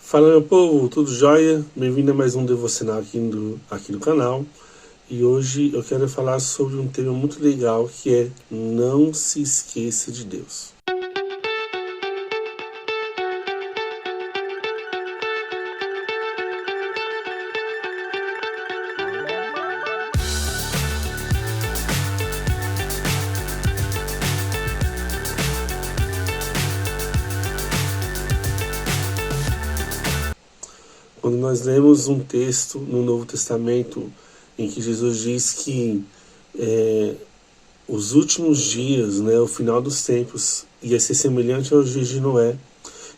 Fala, meu povo, tudo jóia? Bem-vindo a mais um devocional aqui do canal. E hoje eu quero falar sobre um tema muito legal, que é não se esqueça de Deus. Quando nós lemos um texto no Novo Testamento em que Jesus diz que os últimos dias, o final dos tempos, ia ser semelhante aos dias de Noé.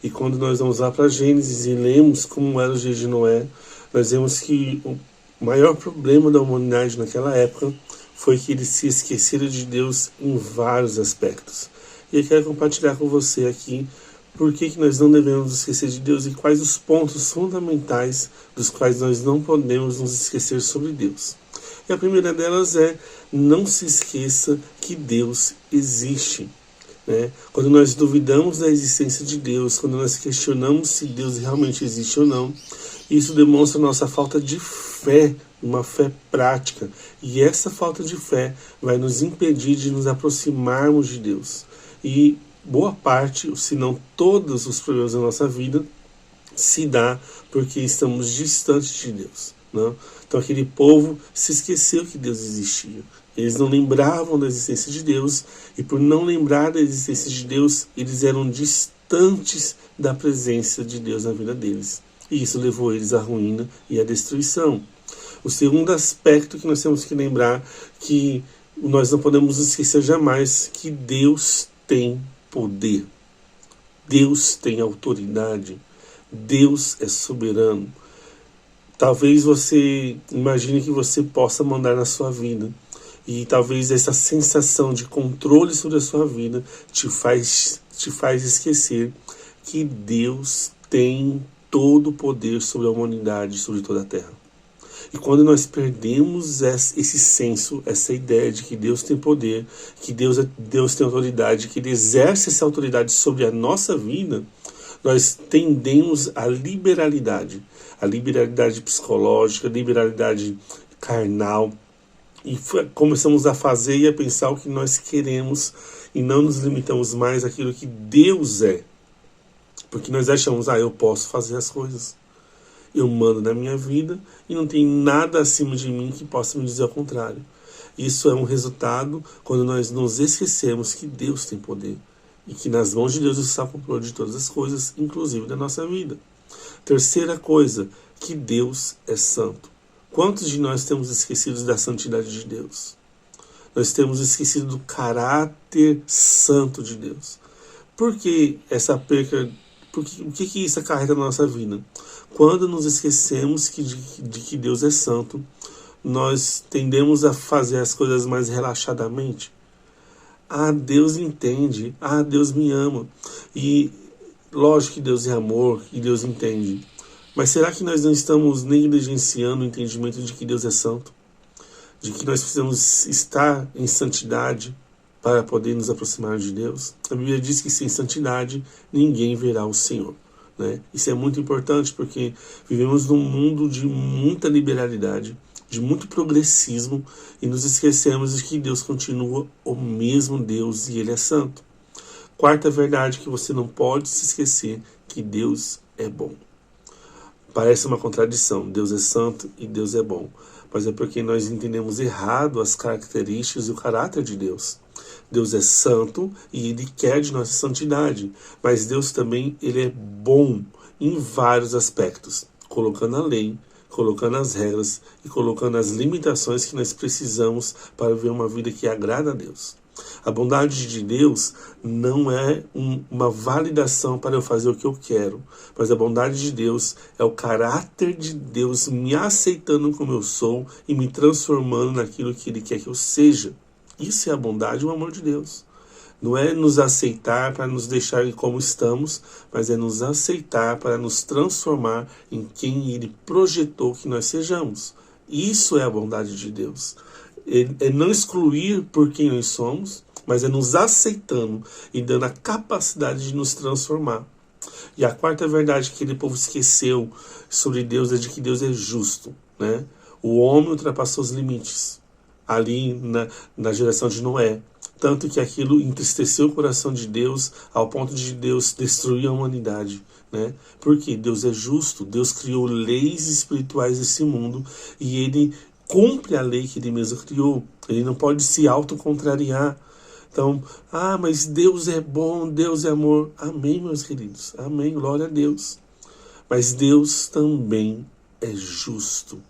E quando nós vamos lá para Gênesis e lemos como eram os dias de Noé, nós vemos que o maior problema da humanidade naquela época foi que eles se esqueceram de Deus em vários aspectos. E eu quero compartilhar com você aqui por que nós não devemos esquecer de Deus e quais os pontos fundamentais dos quais nós não podemos nos esquecer sobre Deus. E a primeira delas é: não se esqueça que Deus existe. Quando nós duvidamos da existência de Deus, quando nós questionamos se Deus realmente existe ou não, isso demonstra nossa falta de fé, uma fé prática. E essa falta de fé vai nos impedir de nos aproximarmos de Deus. E boa parte, se não todos os problemas da nossa vida, se dá porque estamos distantes de Deus. Então aquele povo se esqueceu que Deus existia. Eles não lembravam da existência de Deus, e por não lembrar da existência de Deus, eles eram distantes da presença de Deus na vida deles. E isso levou eles à ruína e à destruição. O segundo aspecto que nós temos que lembrar, que nós não podemos esquecer jamais, que Deus tem poder. Deus tem autoridade. Deus é soberano. Talvez você imagine que você possa mandar na sua vida. E talvez essa sensação de controle sobre a sua vida te faz esquecer que Deus tem todo o poder sobre a humanidade, sobre toda a terra. E quando nós perdemos esse senso, essa ideia de que Deus tem poder, que Deus tem autoridade, que Ele exerce essa autoridade sobre a nossa vida, nós tendemos à liberalidade. A liberalidade psicológica, a liberalidade carnal. E começamos a fazer e a pensar o que nós queremos e não nos limitamos mais àquilo que Deus é. Porque nós achamos, eu posso fazer as coisas. Eu mando na minha vida e não tem nada acima de mim que possa me dizer ao contrário. Isso é um resultado quando nós nos esquecemos que Deus tem poder. E que nas mãos de Deus está o controle de todas as coisas, inclusive da nossa vida. Terceira coisa, que Deus é santo. Quantos de nós temos esquecido da santidade de Deus? Nós temos esquecido do caráter santo de Deus. Por que essa perca? O que isso acarreta na nossa vida? Quando nos esquecemos de que Deus é santo, nós tendemos a fazer as coisas mais relaxadamente. Deus entende. Deus me ama. E lógico que Deus é amor e Deus entende. Mas será que nós não estamos negligenciando o entendimento de que Deus é santo? De que nós precisamos estar em santidade para poder nos aproximar de Deus? A Bíblia diz que sem santidade ninguém verá o Senhor. Isso é muito importante porque vivemos num mundo de muita liberalidade, de muito progressismo, e nos esquecemos de que Deus continua o mesmo Deus e Ele é santo. Quarta verdade que você não pode se esquecer, que Deus é bom. Parece uma contradição, Deus é santo e Deus é bom, mas é porque nós entendemos errado as características e o caráter de Deus. Deus é santo e Ele quer de nossa santidade, mas Deus também Ele é bom em vários aspectos, colocando a lei, colocando as regras e colocando as limitações que nós precisamos para viver uma vida que agrada a Deus. A bondade de Deus não é uma validação para eu fazer o que eu quero, mas a bondade de Deus é o caráter de Deus me aceitando como eu sou e me transformando naquilo que Ele quer que eu seja. Isso é a bondade e o amor de Deus. Não é nos aceitar para nos deixar como estamos, mas é nos aceitar para nos transformar em quem Ele projetou que nós sejamos. Isso é a bondade de Deus. É não excluir por quem nós somos, mas é nos aceitando e dando a capacidade de nos transformar. E a quarta verdade que aquele povo esqueceu sobre Deus é de que Deus é justo, né? O homem ultrapassou os limites ali na geração de Noé. Tanto que aquilo entristeceu o coração de Deus ao ponto de Deus destruir a humanidade, né? Porque Deus é justo, Deus criou leis espirituais desse mundo e Ele cumpre a lei que Ele mesmo criou. Ele não pode se autocontrariar. Então, mas Deus é bom, Deus é amor. Amém, meus queridos. Amém, glória a Deus. Mas Deus também é justo.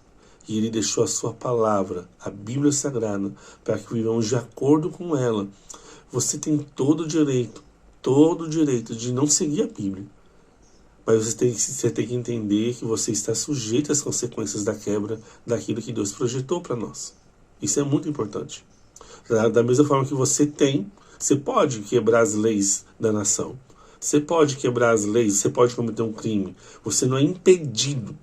E Ele deixou a sua palavra, a Bíblia Sagrada, para que vivamos de acordo com ela. Você tem todo o direito de não seguir a Bíblia. Mas você tem que entender que você está sujeito às consequências da quebra daquilo que Deus projetou para nós. Isso é muito importante. Da mesma forma que você pode quebrar as leis da nação. Você pode quebrar as leis, você pode cometer um crime. Você não é impedido.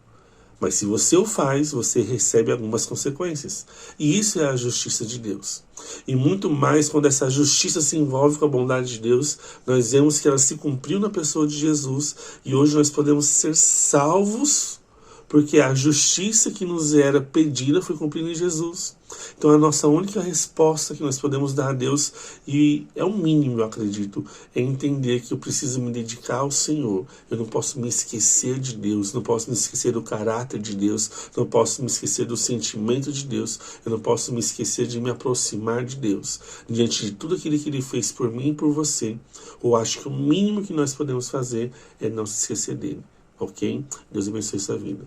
Mas se você o faz, você recebe algumas consequências. E isso é a justiça de Deus. E muito mais quando essa justiça se envolve com a bondade de Deus, nós vemos que ela se cumpriu na pessoa de Jesus. E hoje nós podemos ser salvos porque a justiça que nos era pedida foi cumprida em Jesus. Então a nossa única resposta que nós podemos dar a Deus, e é o mínimo, eu acredito, é entender que eu preciso me dedicar ao Senhor. Eu não posso me esquecer de Deus, não posso me esquecer do caráter de Deus, não posso me esquecer do sentimento de Deus, eu não posso me esquecer de me aproximar de Deus. Diante de tudo aquilo que Ele fez por mim e por você, eu acho que o mínimo que nós podemos fazer é não se esquecer dele. Ok? Deus abençoe sua vida.